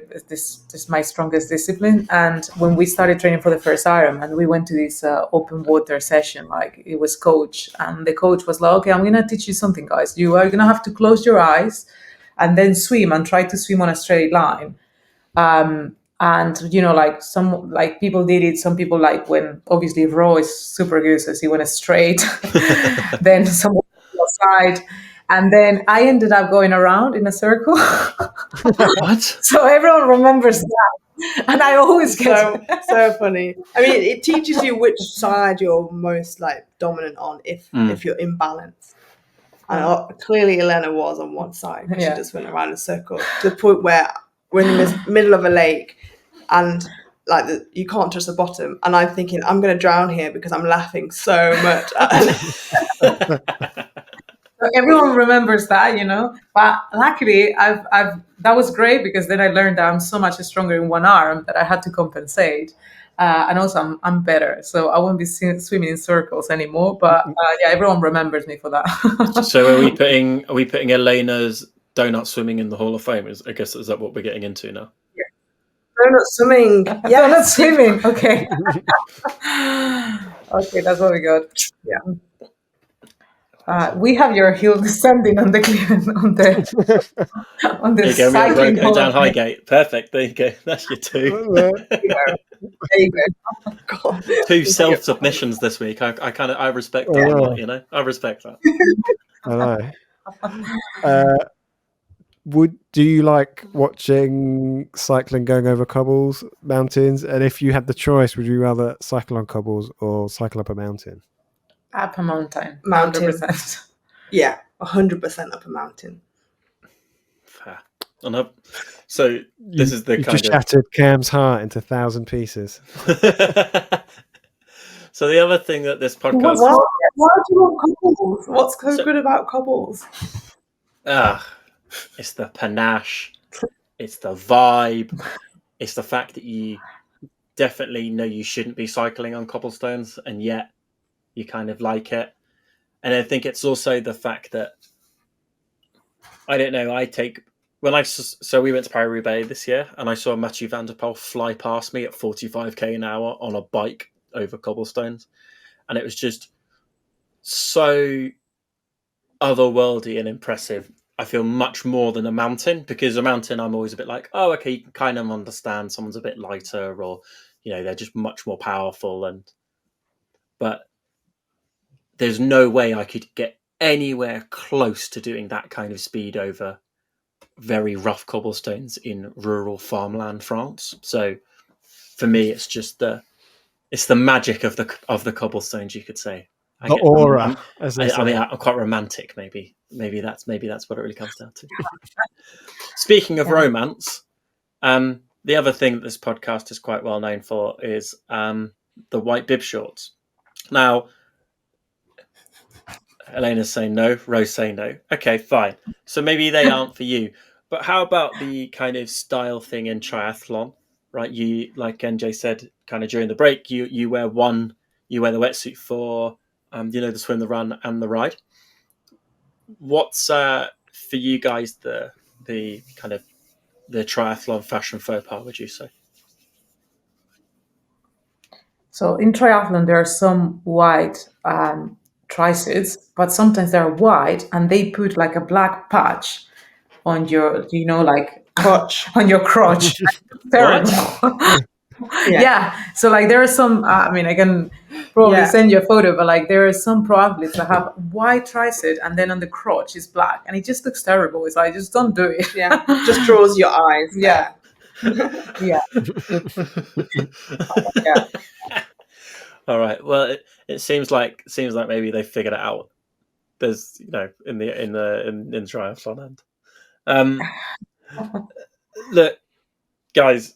strongest discipline. And when we started training for the first Ironman, we went to this open water session. Like, it was coach, and the coach was like, okay, I'm gonna teach you something, guys. You are gonna have to close your eyes and then swim, and try to swim on a straight line. And like some people did it. Some people, like, when obviously Row is super good, so he went straight. Then someone outside. And then I ended up going around in a circle. What? So everyone remembers that. And I always get so funny. I mean, it teaches you which side you're most like dominant on if you're imbalanced. And clearly Elena was on one side. She Yeah. just went around in a circle to the point where we're in the middle of a lake and like you can't touch the bottom. And I'm thinking, I'm going to drown here because I'm laughing so much. So everyone remembers that, But luckily, I've that was great because then I learned that I'm so much stronger in one arm that I had to compensate, and also I'm better, so I won't be swimming in circles anymore. But yeah, everyone remembers me for that. So are we putting Elena's donut swimming in the Hall of Fame? I guess is that what we're getting into now? Donut swimming. Yeah, donut swimming. Okay. Okay, that's what we got. Yeah. We have your heel descending on the There you go. cycling Go down hall. Highgate. Perfect. There you go. That's your two. There you go. Two self submissions this week. I respect that a lot. I respect that. I know. Do you like watching cycling going over cobbles, mountains? And if you had the choice, would you rather cycle on cobbles or cycle up a mountain? Up a mountain. 100%. Yeah, 100% up a mountain. Fair. So this is the you kind just shattered Cam's heart into 1,000 pieces. So the other thing that this podcast... Why do you want cobbles? What's so good about cobbles? It's the panache. It's the vibe. It's the fact that you definitely know you shouldn't be cycling on cobblestones, and yet you kind of like it. And I think it's also the fact that, I don't know, so we went to Paris-Roubaix this year, and I saw Mathieu van der Poel fly past me at 45k an hour on a bike over cobblestones. And it was just so otherworldly and impressive. I feel much more than a mountain, because a mountain I'm always a bit like, oh, okay, you can kind of understand someone's a bit lighter, or, they're just much more powerful. But there's no way I could get anywhere close to doing that kind of speed over very rough cobblestones in rural farmland France. So for me, it's just the magic of the cobblestones, you could say. The aura. I'm quite romantic. Maybe that's what it really comes down to. Speaking of romance, the other thing that this podcast is quite well known for is the white bib shorts. Now, Elena's saying no, Rose saying no. Okay, fine. So maybe they aren't for you. But how about the kind of style thing in triathlon, right? You, like NJ said, kind of during the break, you wear the wetsuit for the swim, the run, and the ride. What's for you guys the kind of the triathlon fashion faux pas, would you say? So in triathlon, there are some white tri-suits, but sometimes they're white and they put like a black patch on your, crotch. On your crotch. Terrible. Yeah. So like there are some, I can probably send you a photo, but like there are some pro athletes that have white tri-suit and then on the crotch is black, and it just looks terrible. It's like, just don't do it. Yeah. Just draws your eyes. Yeah. Yeah. Yeah. All right. Well, it seems like maybe they figured it out. There's in triathlon end. Look, guys,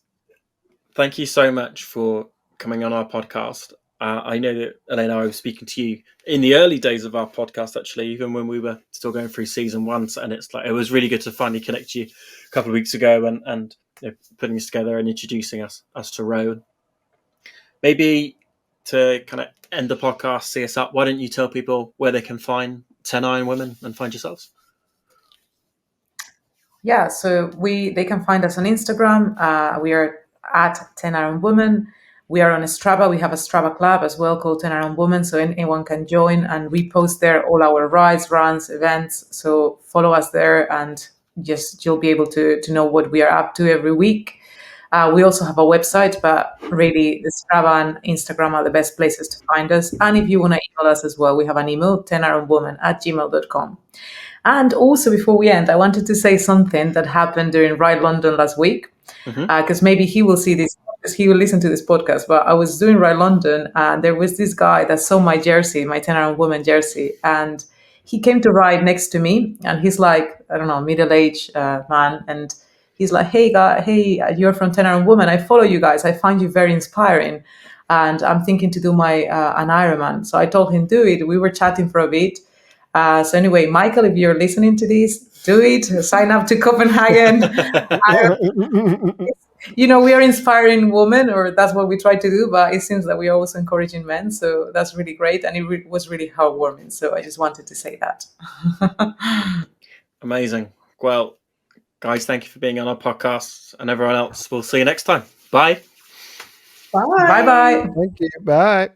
thank you so much for coming on our podcast. I know that, Elena, I was speaking to you in the early days of our podcast, actually, even when we were still going through season 1. And it's like, it was really good to finally connect you a couple of weeks ago and putting us together and introducing us to Row. Maybe to kind of end the podcast, see us up, why don't you tell people where they can find 10IronWomen and find yourselves? Yeah, so they can find us on Instagram. We are at 10IronWomen. We are on Strava. We have a Strava club as well called 10IronWomen, so anyone can join, and we post there all our rides, runs, events. So follow us there, and you'll be able to know what we are up to every week. We also have a website, but really the Strava and Instagram are the best places to find us. And if you want to email us as well, we have an email, 10ironwomen@gmail.com. And also, before we end, I wanted to say something that happened during Ride London last week. because maybe he will see this, because he will listen to this podcast. But I was doing Ride London, and there was this guy that saw my jersey, my 10IronWomen jersey, and he came to ride next to me, and he's like, I don't know, middle-aged man, and he's like, hey, guy, hey, you're from 10IronWomen. I follow you guys. I find you very inspiring, and I'm thinking to do my an Ironman. So I told him, do it. We were chatting for a bit. So anyway, Michael, if you're listening to this, do it. Sign up to Copenhagen. We are inspiring women, or that's what we try to do, but it seems that we are also encouraging men. So that's really great. And it was really heartwarming. So I just wanted to say that. Amazing. Well, guys, thank you for being on our podcast, and everyone else, we'll see you next time. Bye. Bye. Bye-bye. Thank you. Bye.